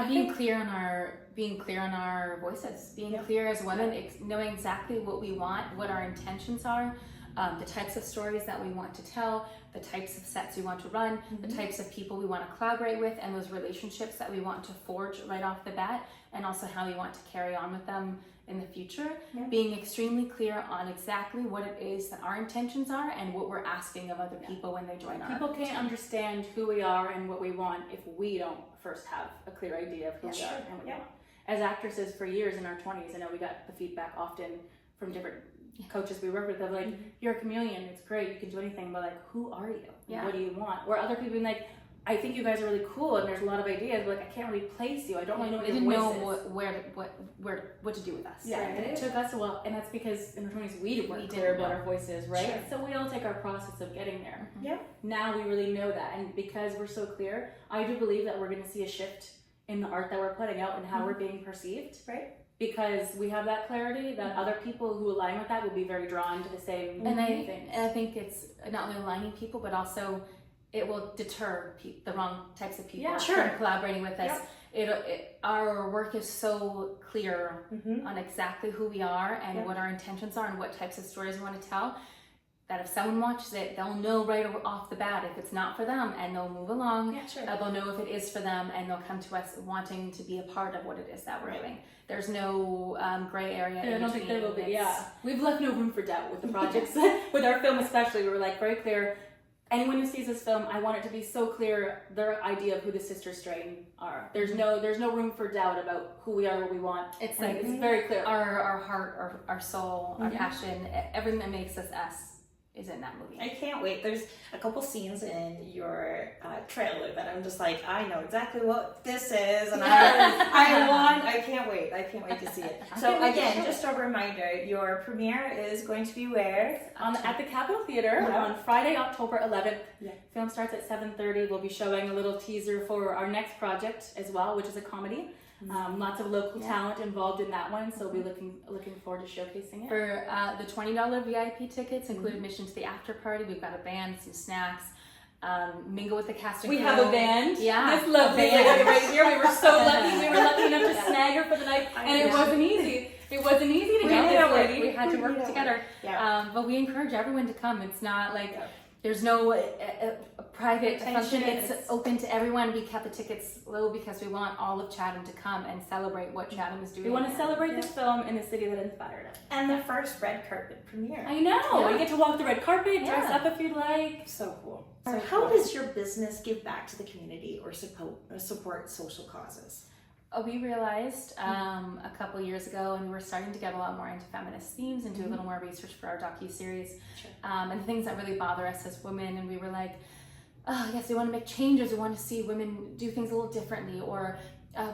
Being clear on our voices, being clear as women, knowing exactly what we want, what our intentions are, the types of stories that we want to tell, the types of sets we want to run, the types of people we want to collaborate with, and those relationships that we want to forge right off the bat, and also how we want to carry on with them in the future. Being extremely clear on exactly what it is that our intentions are and what we're asking of other people when they join our People can't understand who we are and what we want if we don't first have a clear idea of who we are and what we want. As actresses for years in our 20s, I know we got the feedback often from different coaches we work with of like, you're a chameleon, it's great, you can do anything, but like, who are you? What do you want? Or other people being like, I think you guys are really cool and there's a lot of ideas, but like, I can't really place you. I don't really know what your voice is. what to do with us. And it took us a while, and that's because in the 20s we weren't clear about our voices, right? So we all take our process of getting there. Now we really know that, and because we're so clear, I do believe that we're going to see a shift in the art that we're putting out and how we're being perceived. Because we have that clarity that other people who align with that will be very drawn to the same things. And I think it's not only aligning people, but also it will deter the wrong types of people from collaborating with us. Our work is so clear on exactly who we are and what our intentions are and what types of stories we want to tell, that if someone watches it, they'll know right off the bat if it's not for them, and they'll move along. They'll know if it is for them, and they'll come to us wanting to be a part of what it is that we're doing. There's no gray area. I don't think there will be. We've left no room for doubt with the projects. With our film especially, we were like very clear, anyone who sees this film, I want it to be so clear their idea of who the Sister Strain are. There's no room for doubt about who we are, what we want. It's like it's very clear. Our heart, our soul, our passion, everything that makes us us is in that movie. I can't wait. There's a couple scenes in your trailer that I'm just like, I know exactly what this is, and I can't wait. I can't wait to see it. So again, just a reminder, your premiere is going to be where? At the Capitol Theater on Friday, October 11th. Yeah. Film starts at 7:30. We'll be showing a little teaser for our next project as well, which is a comedy. Lots of local talent involved in that one, so we'll be looking forward to showcasing it. For the $20 VIP tickets include admission to the after party. We've got a band, some snacks, mingle with the cast and crew. We have a band. Yeah, this lovely lady right here. We were so lucky. We were lucky enough to snag her for the night, and it wasn't easy. It wasn't easy to get this lady. We had to work together. Yeah. But we encourage everyone to come. It's not like there's no private function. It's open to everyone. We kept the tickets low because we want all of Chatham to come and celebrate what Chatham is doing. We want to celebrate this film in the city that inspired us. And the first red carpet premiere. I know. You get to walk the red carpet, dress up if you'd like. So cool. So how does your business give back to the community or support social causes? We realized a couple years ago, and we were starting to get a lot more into feminist themes and do a little more research for our docu-series, and things that really bother us as women. And we were like, oh yes, we want to make changes. We want to see women do things a little differently, or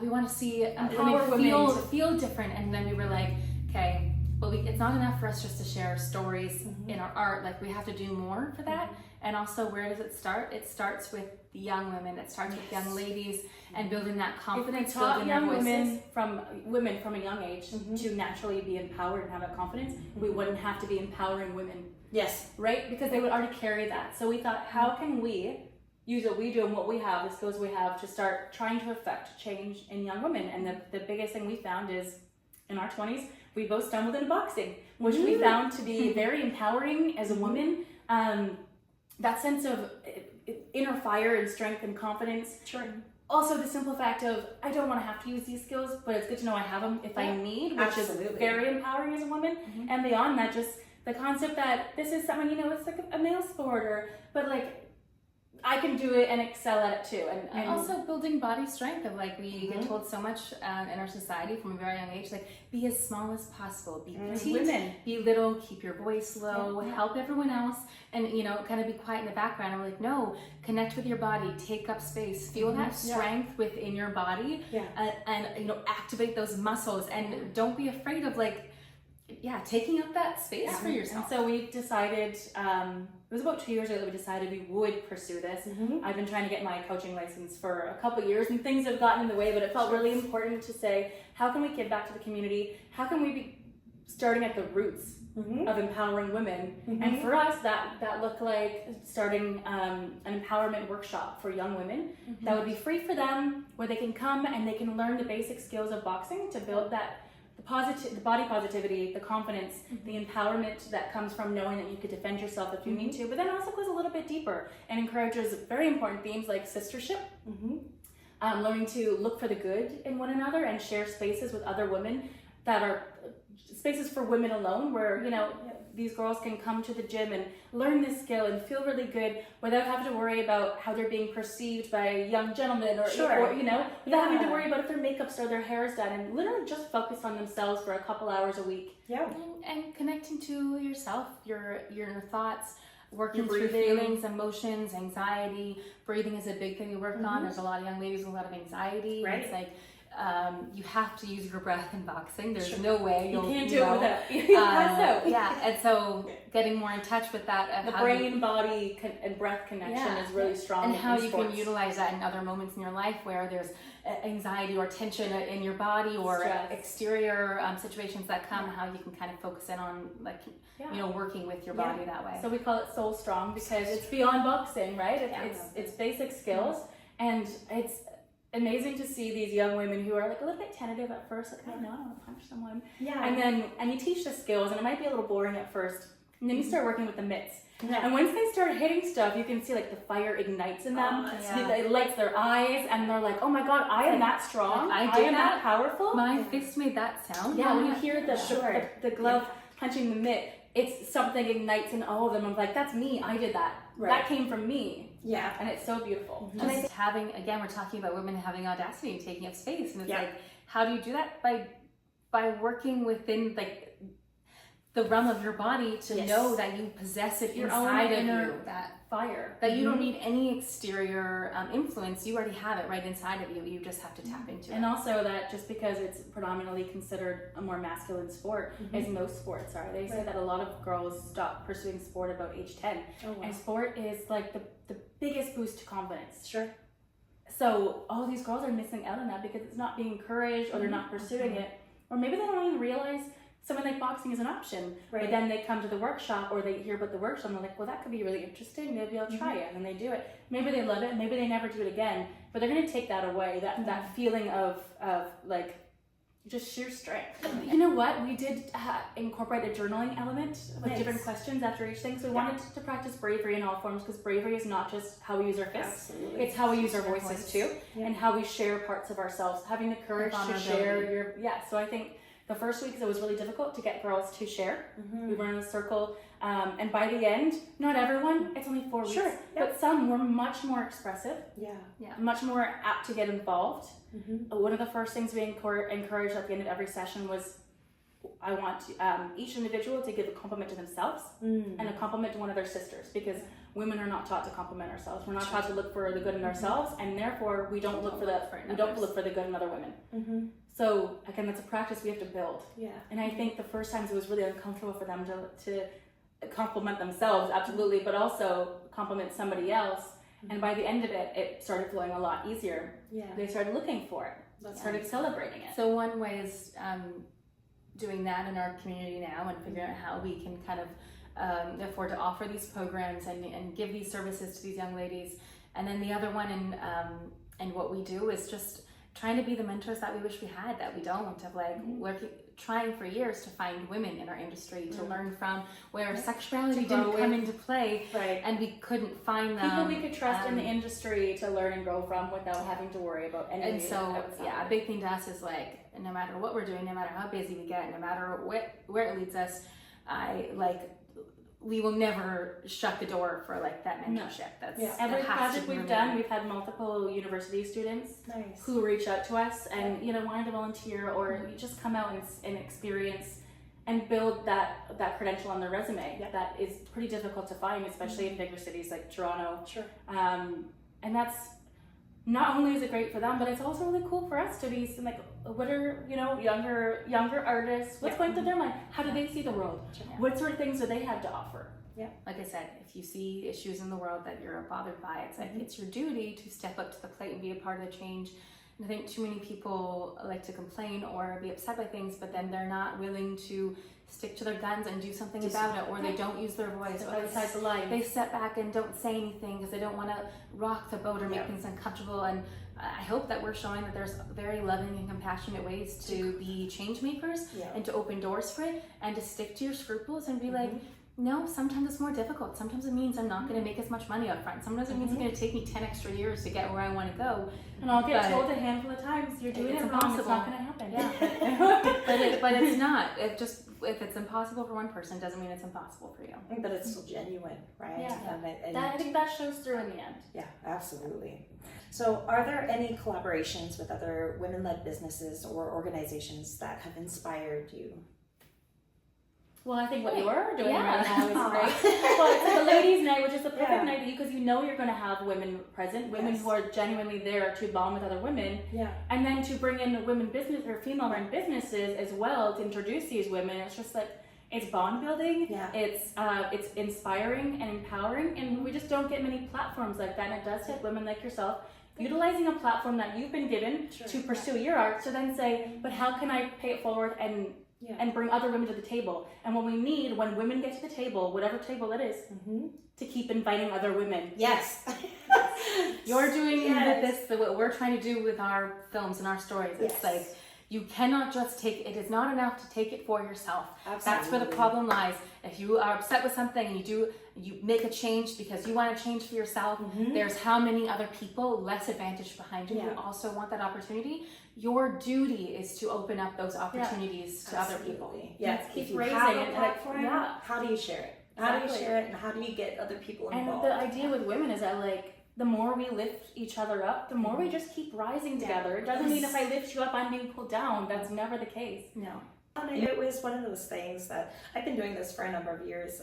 we want to see women feel different. And then we were like, okay, well, it's not enough for us just to share stories in our art. Like, we have to do more for that. And also, where does it start? It starts with the young women. It starts with young ladies and building that confidence. If we taught young women from a young age to naturally be empowered and have that confidence, we wouldn't have to be empowering women. Yes. Right? Because they would already carry that. So we thought, how can we use what we do and what we have, the skills we have, to start trying to affect change in young women? And the biggest thing we found is, in our 20s, we both stumbled into boxing, which we found to be very empowering as a woman. That sense of inner fire and strength and confidence. Sure. Also, the simple fact of, I don't want to have to use these skills, but it's good to know I have them if I need, which is very empowering as a woman. And beyond that, just the concept that this is something, it's like a male sport, but like, I can do it and excel at it too. And also building body strength of, like, we get told so much in our society from a very young age, like, be as small as possible, be petite, be little, keep your voice low, help everyone else, and, kind of be quiet in the background. And we're like, no, connect with your body, take up space, feel that strength within your body, and activate those muscles, and don't be afraid of, like, taking up that space for yourself. And so we decided, it was about 2 years ago that we decided we would pursue this. I've been trying to get my coaching license for a couple of years, and things have gotten in the way, but it felt really important to say, how can we give back to the community? How can we be starting at the roots of empowering women? And for us, that looked like starting an empowerment workshop for young women that would be free for them, where they can come and they can learn the basic skills of boxing to build that the body positivity, the confidence, the empowerment that comes from knowing that you could defend yourself if you need to, but then also goes a little bit deeper and encourages very important themes like sistership, learning to look for the good in one another and share spaces with other women that are spaces for women alone, where these girls can come to the gym and learn this skill and feel really good without having to worry about how they're being perceived by young gentlemen, or without having to worry about if their makeup's or their hair is done, and literally just focus on themselves for a couple hours a week. And connecting to yourself, your thoughts, working through feelings, emotions, anxiety. Breathing is a big thing we work on. There's a lot of young ladies with a lot of anxiety. Right. It's like, you have to use your breath in boxing. There's no way you can't do it without it. And so getting more in touch with that, the brain, body, and breath connection is really strong. And how you can utilize that in other moments in your life where there's anxiety or tension in your body, or exterior situations that come. How you can kind of focus in on, like, working with your body that way. So we call it Soul Strong because it's beyond boxing, right? It's basic skills, and it's amazing to see these young women who are like a little bit tentative at first, like, I don't want to punch someone. And you teach the skills, and it might be a little boring at first, and then you start working with the mitts. And once they start hitting stuff, you can see like the fire ignites in them. It lights their eyes, and they're like, oh my god, I am that strong. I am that powerful. My fist made that sound. When you hear the glove punching the mitt, it's something ignites in all of them. I'm like, that's me. I did that. Right. That came from me. Yeah. And it's so beautiful. And I think having, again, we're talking about women having audacity and taking up space. And it's Yeah. like, how do you do that? By working within like the realm of your body to Yes. know that you possess it Your inside own of inner you. fire. That you don't need any exterior influence. You already have it right inside of you. You just have to tap into it. And also that just because it's predominantly considered a more masculine sport, as most sports are, they say Right. that a lot of girls stop pursuing sport about age 10. Oh, wow. And sport is like the biggest boost to confidence. Sure. So all these girls are missing out on that because it's not being encouraged, or they're not pursuing it, or maybe they don't even realize something like boxing is an option. Right. But then they come to the workshop, or they hear about the workshop and they're like, well, that could be really interesting, maybe I'll try it. And then they do it. Maybe they love it, maybe they never do it again, but they're going to take that away, that feeling of like just sheer strength. You know what, we did incorporate a journaling element with Nice. different questions after each thing. So we wanted to practice bravery in all forms, because bravery is not just how we use our fists. Absolutely. It's how we use our voices voice. too, Yeah. and how we share parts of ourselves, having the courage to share so I think the first weeks it was really difficult to get girls to share. We were in a circle, and by the end, not everyone, it's only 4 weeks, Sure, but some were much more expressive, Yeah. much more apt to get involved. One of the first things we encouraged at the end of every session was, I want each individual to give a compliment to themselves and a compliment to one of their sisters, because women are not taught to compliment ourselves. We're not taught to look for the good in ourselves, and therefore we don't look for the good in other women. So again, that's a practice we have to build. Yeah. And I think the first times it was really uncomfortable for them to compliment themselves, absolutely, but also compliment somebody else. And by the end of it, it started flowing a lot easier. Yeah. They started looking for it. They started celebrating it. So one way is doing that in our community now, and figuring out how we can kind of afford to offer these programs and give these services to these young ladies. And then the other one, and what we do is just trying to be the mentors that we wish we had, that we don't, of like trying for years to find women in our industry to learn from, where sexuality didn't come into play, and we couldn't find them. People we could trust in the industry to learn and grow from without having to worry about anything. And so, a big thing to us is like, no matter what we're doing, no matter how busy we get, no matter where it leads us, we will never shut the door for like that mentorship. That's every project we've done, we've had multiple university students who reach out to us and wanted to volunteer, or just come out and experience and build that credential on their resume. That is pretty difficult to find, especially in bigger cities like Toronto. Sure. And that's, not only is it great for them, but it's also really cool for us to be like, what are younger artists, what's going through their mind, how do they see the world, what sort of things do they have to offer? Like I said, if you see issues in the world that you're bothered by, it's like it's your duty to step up to the plate and be a part of the change. And I think too many people like to complain or be upset by things, but then they're not willing to stick to their guns and do something about it, or they don't use their voice, or outside the line. They step back and don't say anything because they don't want to rock the boat or make things uncomfortable. And I hope that we're showing that there's very loving and compassionate ways to be change makers and to open doors for it, and to stick to your scruples and be like, no, sometimes it's more difficult. Sometimes it means I'm not going to make as much money up front. Sometimes it means it's going to take me 10 extra years to get where I want to go. And I'll get told a handful of times, you're doing it wrong, it's not going to happen. But it's not. If it's impossible for one person, doesn't mean it's impossible for you. I think that it's still genuine, right? Yeah. I think that shows through in the end. Yeah, absolutely. So are there any collaborations with other women-led businesses or organizations that have inspired you? Well, I think what you're doing right now is great. Well, it's like a ladies' night, which is the perfect night, because you're going to have women present, women who are genuinely there to bond with other women, and then to bring in women business or female-run businesses as well to introduce these women. It's just like, it's bond building, it's inspiring and empowering, and we just don't get many platforms like that. And it does take women like yourself utilizing a platform that you've been given to pursue your art, to then say, but how can I pay it forward and bring other women to the table? And what we need, when women get to the table, whatever table it is, to keep inviting other women. Yes. You're doing what we're trying to do with our films and our stories. It's like, you cannot just take it. Is not enough to take it for yourself. Absolutely. That's where the problem lies. If you are upset with something and you make a change because you want to change for yourself, there's how many other people less advantaged behind you who also want that opportunity your duty is to open up those opportunities to other people. Yes, keep if you raising have it, a platform, how do you share it? How do you Exactly. share it, and how do you get other people involved? And the idea with women is that like the more we lift each other up, the more we just keep rising together. It doesn't mean if I lift you up, I'm being pulled down. That's never the case. No. It was one of those things that I've been doing this for a number of years,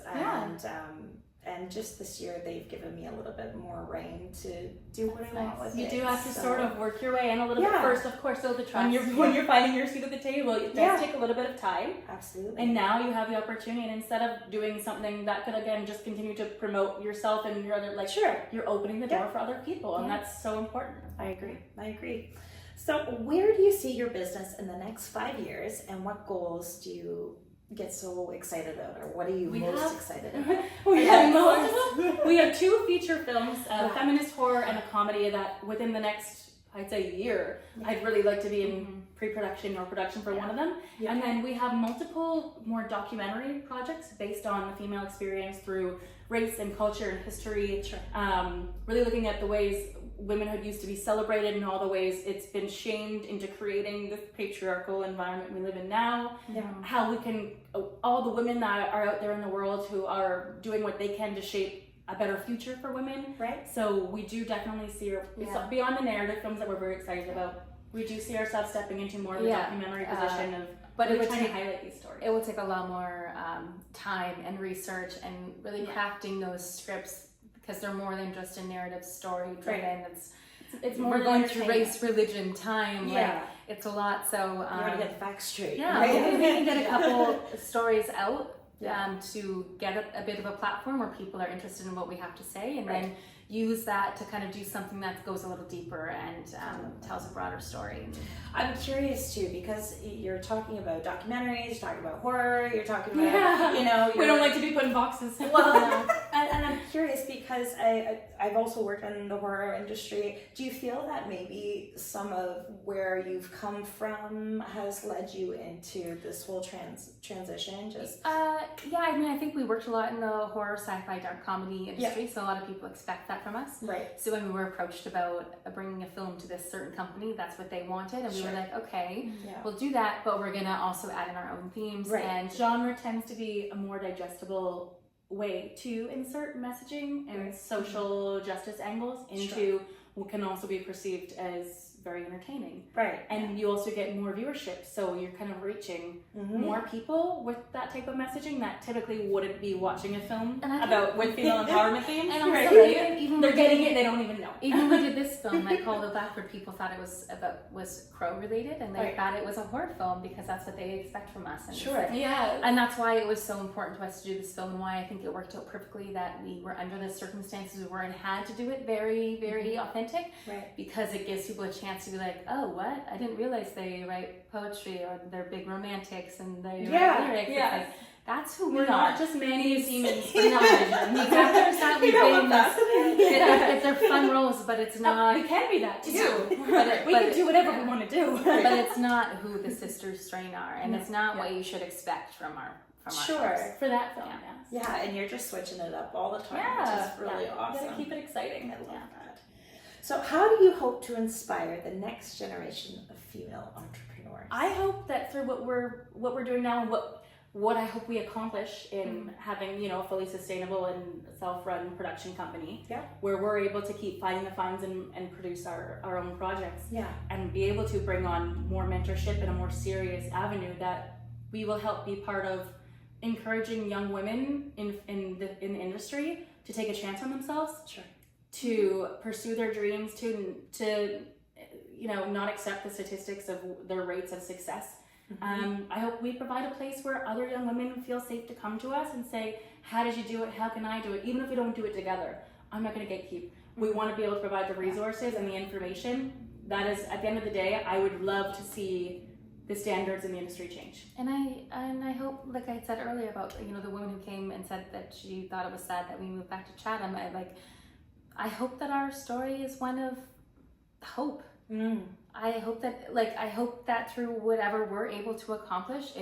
and just this year they've given me a little bit more reign to do what I want with You it. do have to sort of work your way in a little bit first, of course, build the trust. When When you're finding your seat at the table, it does take a little bit of time. Absolutely. And now you have the opportunity, and instead of doing something that could again just continue to promote yourself and your other, like, you're opening the door for other people, and that's so important. I agree. So where do you see your business in the next 5 years, and what goals do you get so excited about, or what are you most excited about? We have 2 feature films, a feminist horror and a comedy that within the next, I'd say, year, I'd really like to be in pre-production or production for one of them. And then we have multiple more documentary projects based on the female experience through race and culture and history, really looking at the ways womanhood used to be celebrated and all the ways it's been shamed into creating this patriarchal environment we live in now. How we can, all the women that are out there in the world who are doing what they can to shape a better future for women. So we do definitely see, beyond the narrative films that we're very excited about, we do see ourselves stepping into more of a documentary position of really trying to highlight these stories. It will take a lot more time and research and really crafting those scripts, because they're more than just a narrative story driven. It's more we're going through race, religion, time. Like, it's a lot. So you want to get the facts straight. We can get a couple stories out to get a bit of a platform where people are interested in what we have to say, and then use that to kind of do something that goes a little deeper and tells a broader story. I'm curious too, because you're talking about documentaries, you're talking about horror, you're talking about, we don't like to be put in boxes. Well, and I'm curious because I've also worked in the horror industry. Do you feel that maybe some of where you've come from has led you into this whole transition? I mean, I think we worked a lot in the horror, sci-fi, dark comedy industry, so a lot of people expect that from us. So when we were approached about bringing a film to this certain company, that's what they wanted, and we were like, okay, we'll do that, but we're gonna also add in our own themes. And genre tends to be a more digestible way to insert messaging and social justice angles into what can also be perceived as very entertaining. And you also get more viewership, so you're kind of reaching more people with that type of messaging that typically wouldn't be watching a film with female empowerment themes. And also, even they're getting it, they don't even know. Even when we did this film, like called Blackbird, people thought it was crow related, and they thought it was a horror film because that's what they expect from us. And and that's why it was so important to us to do this film, and why I think it worked out perfectly that we were under the circumstances we were and had to do it very, very authentic, because it gives people a chance to be like, oh, what? I didn't realize they write poetry, or they're big romantics, and they write lyrics. Like, that's who we're we not are. Just many demons for The actors that we bring, they're fun roles, but it's not. We can be that too. We can do whatever we want to do. But it's not who the sisters Strain are, and it's not what you should expect from our films. For that film, and you're just switching it up all the time, which is really awesome. You gotta keep it exciting. I love that. So how do you hope to inspire the next generation of female entrepreneurs? I hope that through what we're doing now, and what I hope we accomplish in having, a fully sustainable and self-run production company, where we're able to keep finding the funds and produce our own projects, and be able to bring on more mentorship in a more serious avenue that we will help be part of encouraging young women in the industry to take a chance on themselves. To pursue their dreams, to not accept the statistics of their rates of success. I hope we provide a place where other young women feel safe to come to us and say, how did you do it? How can I do it? Even if we don't do it together, I'm not going to gatekeep. We want to be able to provide the resources and the information. That is, at the end of the day, I would love to see the standards in the industry change. And I hope, like I said earlier about the woman who came and said that she thought it was sad that we moved back to Chatham. I hope that our story is one of hope. I hope that through whatever we're able to accomplish,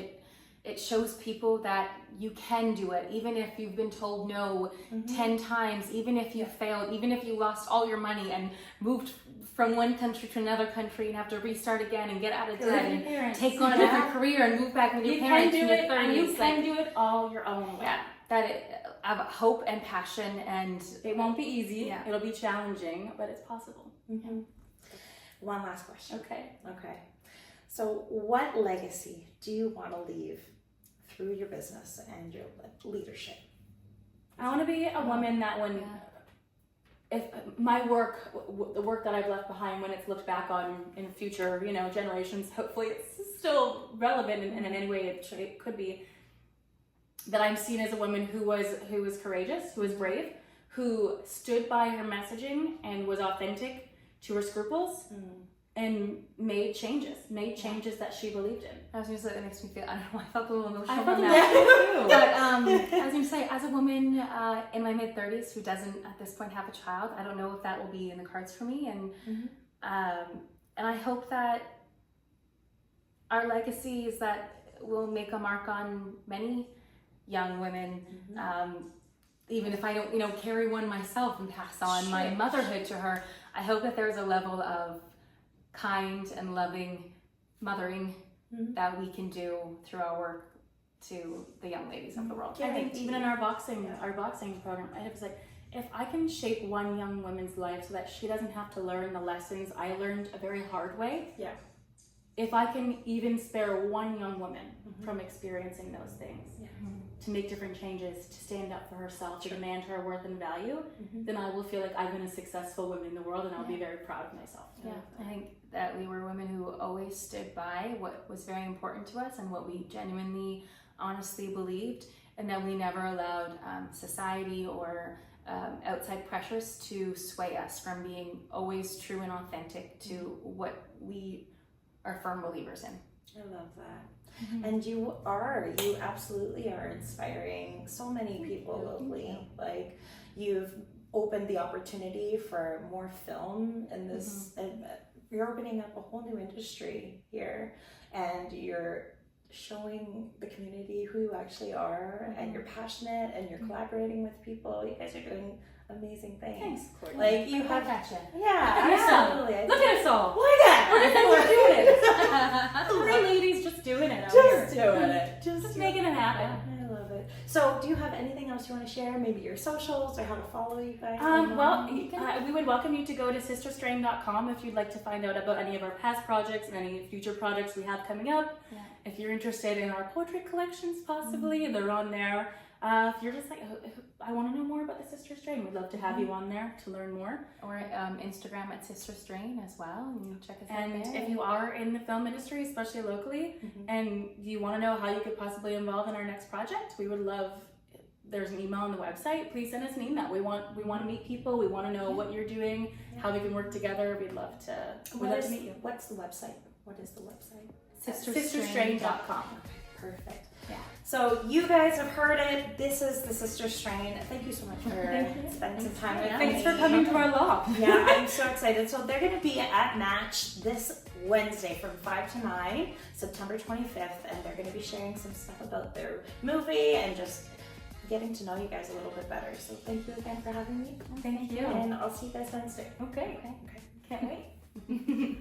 it shows people that you can do it, even if you've been told no 10 times, even if you failed, even if you lost all your money and moved from one country to another country and have to restart again and get out of debt and take on a different career and move back with your parents in your 30s. And you can do it all your own way. Yeah, I have hope and passion, and it won't be easy. Yeah. It'll be challenging, but it's possible. One last question. Okay. So what legacy do you want to leave through your business and your leadership? I want to be a woman that if my work, the work that I've left behind, when it's looked back on in future, generations, hopefully it's still relevant in any way it could be, that I'm seen as a woman who was courageous, who was brave, who stood by her messaging and was authentic to her scruples. And made changes that she believed in. I was going to say, that makes me feel, I don't know why I felt a little emotional. I felt emotional too. But I was going to say, as a woman in my mid-30s who doesn't at this point have a child, I don't know if that will be in the cards for me. And I hope that our legacy is that we'll make a mark on many young women, even if I don't, carry one myself and pass on my motherhood to her. I hope that there's a level of kind and loving mothering that we can do through our work to the young ladies of the world. I think even in our boxing program, I was like, if I can shape one young woman's life so that she doesn't have to learn the lessons I learned a very hard way, if I can even spare one young woman from experiencing those things, to make different changes, to stand up for herself, to demand her worth and value, then I will feel like I've been a successful woman in the world, and I'll be very proud of myself. I think that we were women who always stood by what was very important to us and what we genuinely, honestly believed, and that we never allowed society or outside pressures to sway us from being always true and authentic to what we are firm believers in. I love that. And you absolutely are inspiring so many people locally. Like, you've opened the opportunity for more film in this, and you're opening up a whole new industry here, and you're showing the community who you actually are, and you're passionate, and you're collaborating with people. You guys are doing amazing things. Thanks, Courtney. Like, you have, absolutely. Look at us all. Look at We're doing it. Three ladies just doing it. Just making it happen. I love it. So, do you have anything else you want to share? Maybe your socials or how to follow you guys? We would welcome you to go to sisterstrain.com if you'd like to find out about any of our past projects and any future projects we have coming up. If you're interested in our poetry collections, possibly, they're on there. If you're just like, I want to know more about the Sister Strain, we'd love to have you on there to learn more. Or Instagram at Sister Strain as well, and check us out And there. if you are in the film industry, especially locally, and you want to know how you could possibly involve in our next project, we would love. There's an email on the website. Please send us an email. We want to meet people. We want to know what you're doing, how we can work together. We'd love to. We'd love to meet you. What's the website? What is the website? Sisterstrain.com. Perfect. Yeah. So you guys have heard it. This is the Sister Strain. Thank you so much for spending some time with me. Thanks for coming to our loft. Yeah, I'm so excited. So they're going to be at Match this Wednesday from 5 to 9, September 25th, and they're going to be sharing some stuff about their movie and just getting to know you guys a little bit better. So thank you again for having me. Thank you. And I'll see you guys Wednesday. Okay. Can't wait.